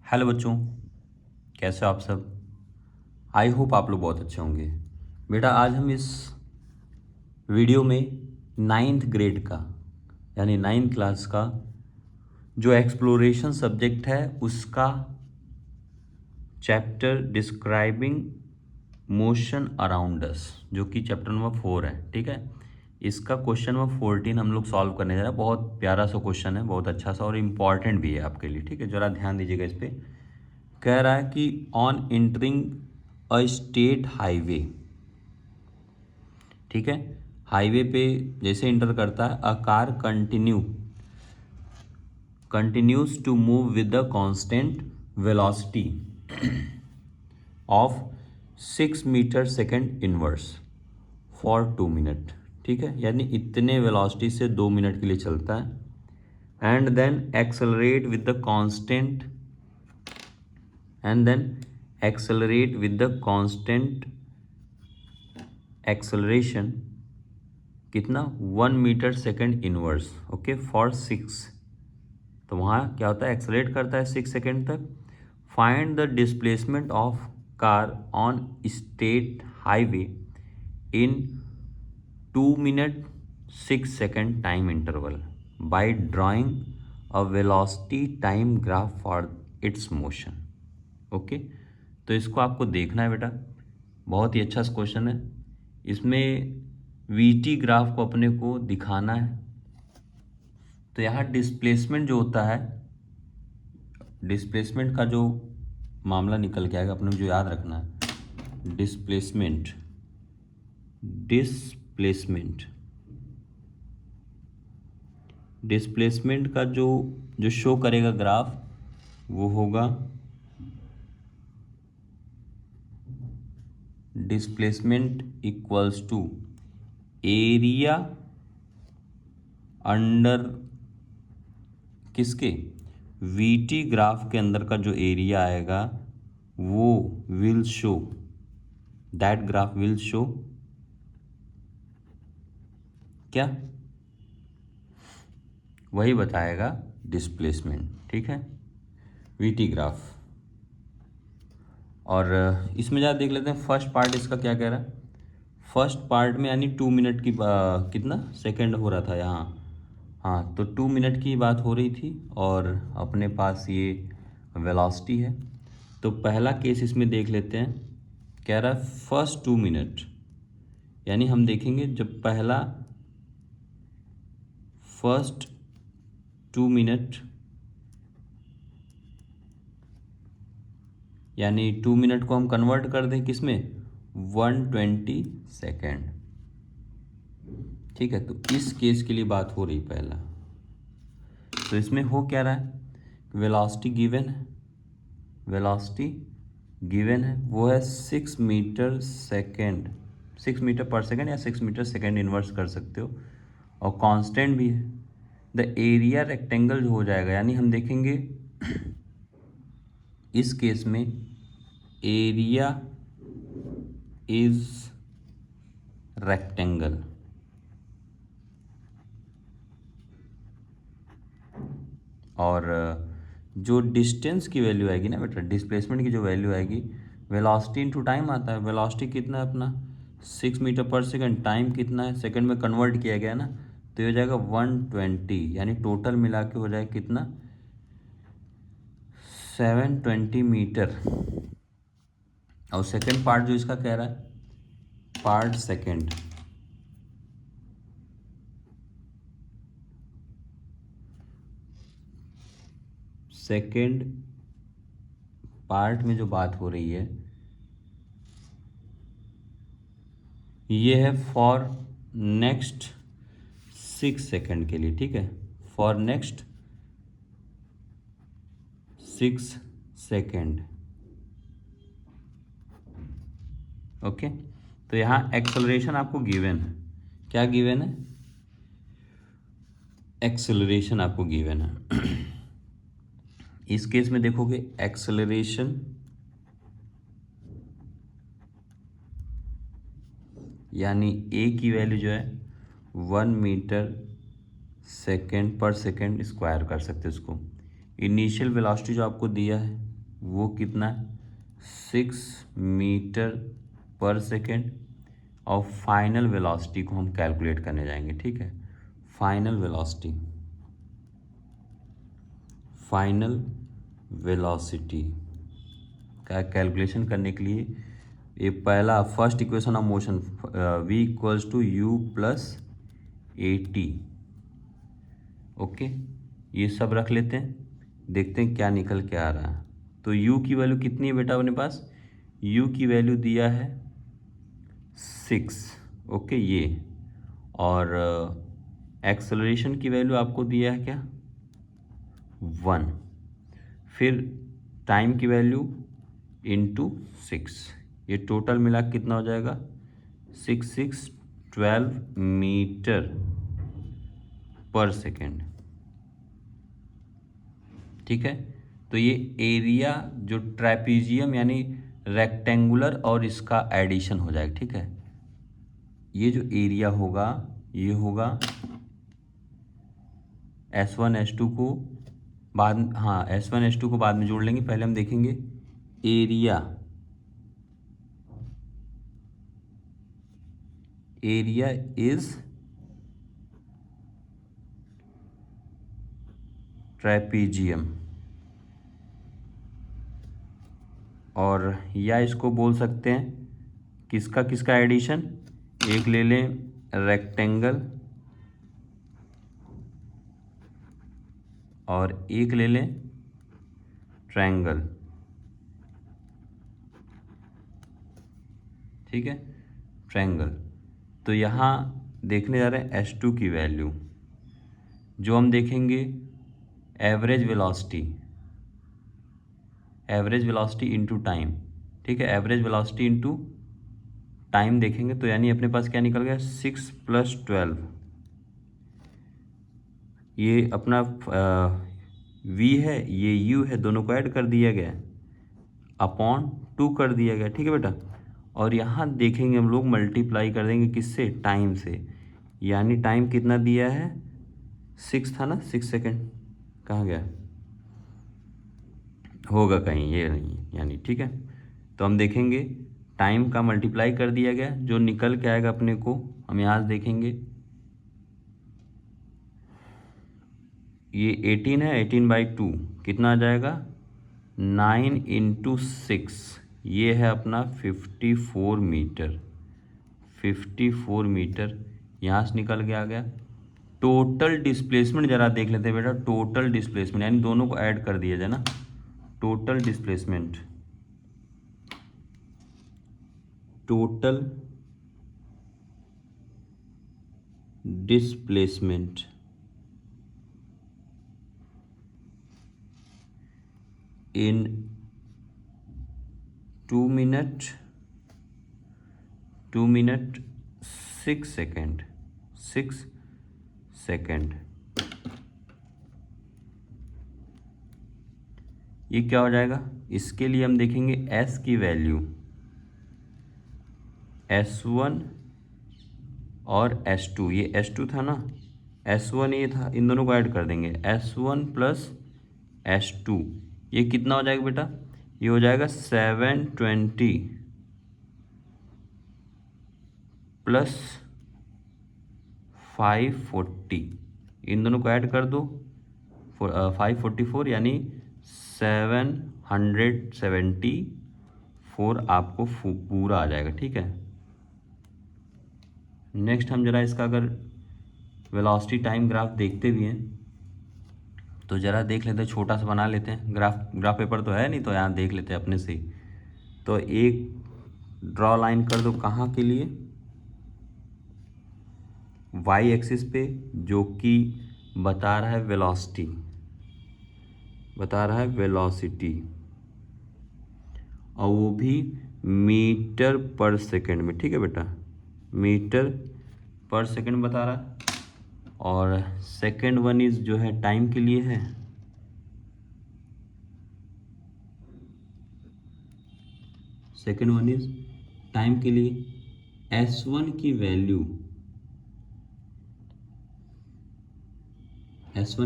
Hello बच्चों, कैसे हो आप सब। आई होप आप लोग बहुत अच्छे होंगे। बेटा आज हम इस वीडियो में नाइन्थ ग्रेड का यानी नाइन्थ क्लास का जो एक्सप्लोरेशन सब्जेक्ट है उसका chapter describing motion around us जो कि चैप्टर नंबर 4 है। ठीक है, इसका क्वेश्चन नंबर 14 हम लोग सॉल्व करने जा रहे हैं। बहुत प्यारा सा क्वेश्चन है, बहुत अच्छा सा और इम्पॉर्टेंट भी है आपके लिए। ठीक है, ज़रा ध्यान दीजिएगा इस पर। कह रहा है कि on entering a state highway, ठीक है, हाईवे पे जैसे इंटर करता है a car continues to move with the constant velocity of 6 metre second inverse for 2 minute. ठीक है, यानी इतने वेलोसिटी से 2 मिनट के लिए चलता है। And then accelerate with the constant acceleration कितना 1 metre second inverse, okay, for 6। तो वहाँ क्या होता है, एक्सेलरेट करता है 6 सेकेंड तक। Find the displacement of car on state highway in 2 minute 6 second time interval by drawing a velocity time graph for its motion. Okay, तो इसको आपको देखना है बेटा, बहुत ही अच्छा क्वेश्चन है। इसमें वीटी ग्राफ को अपने को दिखाना है। तो यहाँ डिस्प्लेसमेंट जो होता है, डिस्प्लेसमेंट का जो मामला निकल के आएगा अपने को जो याद रखना है, डिस्प्लेसमेंट डिस्प्लेसमेंट का जो जो शो करेगा ग्राफ वो होगा displacement equals to area under किसके, वीटी ग्राफ के अंदर का जो एरिया आएगा वो will show, that graph will show क्या, वही बताएगा डिस्प्लेसमेंट। ठीक है, वीटी ग्राफ। और इसमें ज़रा देख लेते हैं फर्स्ट पार्ट इसका क्या कह रहा है। फर्स्ट पार्ट में यानी 2 मिनट की कितना सेकंड हो रहा था यहाँ, हाँ, तो 2 मिनट की बात हो रही थी और अपने पास ये वेलोसिटी है। तो पहला केस इसमें देख लेते हैं। कह रहा है फर्स्ट 2 मिनट, यानी हम देखेंगे जब पहला फर्स्ट 2 मिनट यानी 2 मिनट को हम कन्वर्ट कर दें किस में, 120 सेकेंड। ठीक है, तो इस केस के लिए बात हो रही पहला। तो इसमें हो क्या रहा है, वेलोसिटी गिवन है, वेलोसिटी गिवन है वो है 6 मीटर सेकेंड, 6 मीटर पर सेकेंड या 6 मीटर सेकेंड इन्वर्स कर सकते हो, और कांस्टेंट भी है। द एरिया रेक्टेंगल जो हो जाएगा, यानी हम देखेंगे इस केस में एरिया इज रेक्टेंगल, और जो डिस्टेंस की वैल्यू आएगी ना बेटा, डिस्प्लेसमेंट की जो वैल्यू आएगी, वेलोसिटी इनटू टाइम आता है। वेलोसिटी कितना है अपना 6 मीटर पर सेकंड, टाइम कितना है सेकंड में कन्वर्ट किया गया ना, तो ये हो जाएगा 120, यानी टोटल मिला के हो जाएगा कितना 720 मीटर। और सेकंड पार्ट जो इसका कह रहा है, पार्ट सेकंड, सेकंड पार्ट में जो बात हो रही है ये है फॉर नेक्स्ट 6 सेकंड के लिए। ठीक है, फॉर नेक्स्ट 6 सेकंड। ओके, तो यहाँ एक्सेलरेशन आपको गिवन है, क्या गिवन है, एक्सेलरेशन आपको गिवन है। इस केस में देखोगे एक्सेलरेशन यानी ए की वैल्यू जो है 1 मीटर सेकेंड पर सेकेंड स्क्वायर कर सकते हैं उसको। इनिशियल वेलोसिटी जो आपको दिया है वो कितना है 6 मीटर पर सेकेंड। और फाइनल वेलोसिटी को हम कैलकुलेट करने जाएंगे, ठीक है। फाइनल वेलोसिटी का कैलकुलेशन करने के लिए ये पहला first equation of motion v equals to u plus a t. Okay, ये सब रख लेते हैं, देखते हैं क्या निकल के आ रहा है। तो u की वैल्यू कितनी है बेटा अपने पास? u की वैल्यू दिया है 6, ओके ये। और एक्सेलरेशन की वैल्यू आपको दिया है क्या 1। फिर टाइम की वैल्यू इंटू 6, ये टोटल मिला कितना हो जाएगा 12 मीटर पर सेकेंड, ठीक है। तो ये एरिया जो ट्रेपीजियम यानी रेक्टेंगुलर और इसका एडिशन हो जाएगा, ठीक है। ये जो एरिया होगा ये होगा S1 S2 को बाद, हाँ S1 S2 को बाद में जोड़ लेंगे, पहले हम देखेंगे एरिया इज ट्रेपीजियम। और या इसको बोल सकते हैं किसका किसका एडिशन, एक ले लें रेक्टेंगल और एक ले लें ट्रायंगल, ठीक है, ट्रायंगल। तो यहाँ देखने जा रहे हैं S2 की वैल्यू, जो हम देखेंगे एवरेज वेलोसिटी इनटू टाइम, ठीक है। एवरेज वेलोसिटी इनटू टाइम देखेंगे तो यानी अपने पास क्या निकल गया 6 + 12, ये अपना v है, ये u है, दोनों को ऐड कर दिया गया अपॉन 2 कर दिया गया, ठीक है बेटा। और यहाँ देखेंगे हम लोग मल्टीप्लाई कर देंगे किससे, टाइम से। यानी टाइम कितना दिया है 6 था ना, 6 सेकेंड, कहाँ गया होगा कहीं, ये नहीं यानी, ठीक है। तो हम देखेंगे टाइम का मल्टीप्लाई कर दिया गया, जो निकल के आएगा अपने को, हम यहाँ से देखेंगे ये 18 है, 18/2 कितना आ जाएगा 9 × 6, ये है अपना 54 मीटर। 54 मीटर यहाँ से निकल के आ गया। टोटल डिस्प्लेसमेंट जरा देख लेते हैं बेटा, टोटल डिस्प्लेसमेंट यानी दोनों को ऐड कर दिया जाए ना, total displacement in 2 minute 6 second, ये क्या हो जाएगा। इसके लिए हम देखेंगे S की वैल्यू, S1 और S2, ये S2 था ना, S1 ये था, इन दोनों को ऐड कर देंगे S1 + S2, ये कितना हो जाएगा बेटा, ये हो जाएगा 720 + 540, इन दोनों को ऐड कर दो 544 यानी 774 आपको पूरा आ जाएगा, ठीक है। नेक्स्ट हम जरा इसका अगर वेलोसिटी टाइम ग्राफ देखते भी हैं तो ज़रा देख लेते हैं, छोटा सा बना लेते हैं। ग्राफ पेपर तो है नहीं, तो यहाँ देख लेते हैं अपने से ही। तो एक ड्रॉ लाइन कर दो, कहाँ के लिए, वाई एक्सिस पे, जो कि बता रहा है वेलोसिटी, और वो भी मीटर पर सेकेंड में, ठीक है बेटा, मीटर पर सेकेंड बता रहा है। और सेकेंड वन इज जो है टाइम के लिए है, सेकेंड वन इज टाइम के लिए। S1 की वैल्यू, S1